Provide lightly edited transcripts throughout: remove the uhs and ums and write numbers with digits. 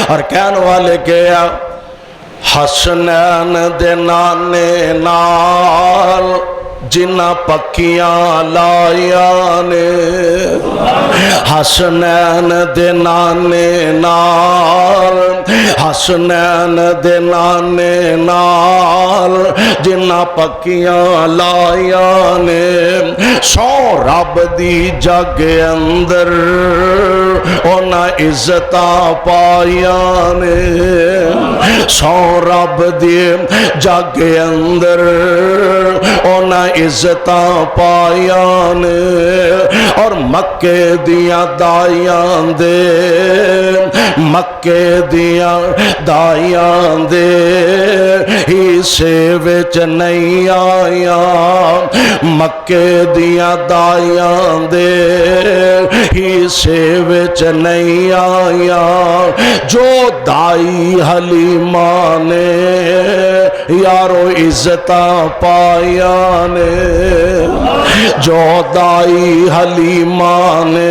اور کہنے والے کیا حسنین دے نانے نال جنہ پکیاں لائیاں نے حسنین دے نانے نال حسنین دے نانے نال جنہ پکیاں لائیاں نے سو رب دی جگ اندر اونا عزتاں پائیاں نے سو رب دی جگ اندر اونا عزتاں پائیاں نے اور مکے دیاں دائیاں دے مکے دیاں دائیاں دے حصے وچ نہیں آیاں مکے دیاں دائیاں دے حصے وچ نہیں آیاں جو دائی حلیمہ نے یارو عزتاں پائیاں نے جو دائی حلیمہ نے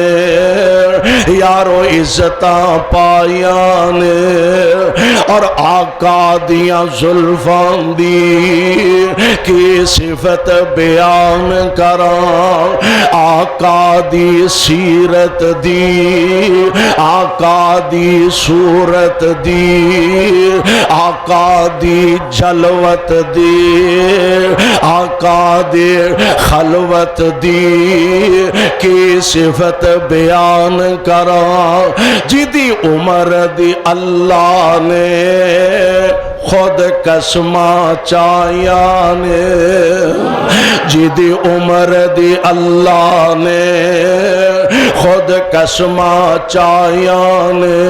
یارو عزتاں پائیاں نے اور آقا دیاں زلفاں دی کی صفت بیان کراں آقا دی سیرت دی آقا دی صورت دی آقا دی جلوت دی آقا دی خلوت دی کی صفت بیان کراں جدی عمر دی اللہ نے خود قسماں چاہیاں نے جدی عمر دی اللہ نے خود قسماں چاہیاں نے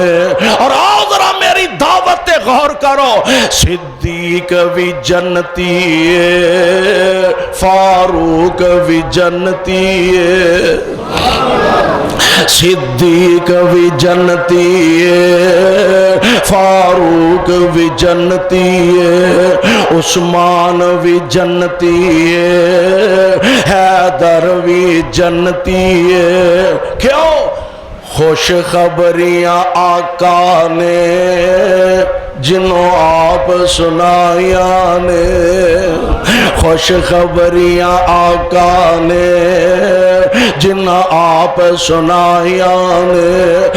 اور آؤ ذرا میری دعوت غور کرو صدیق بھی جنتی ہے فاروق بھی جنتی ہے صدیق بھی جنتی ہے فاروق بھی جنتی ہے عثمان بھی جنتی ہے حیدر بھی جنتی ہے کیوں خوش خبریاں آقا نے جنہوں آپ سنائیاں نے خوش خبریاں آقا نے جنہوں آپ سنائیاں نے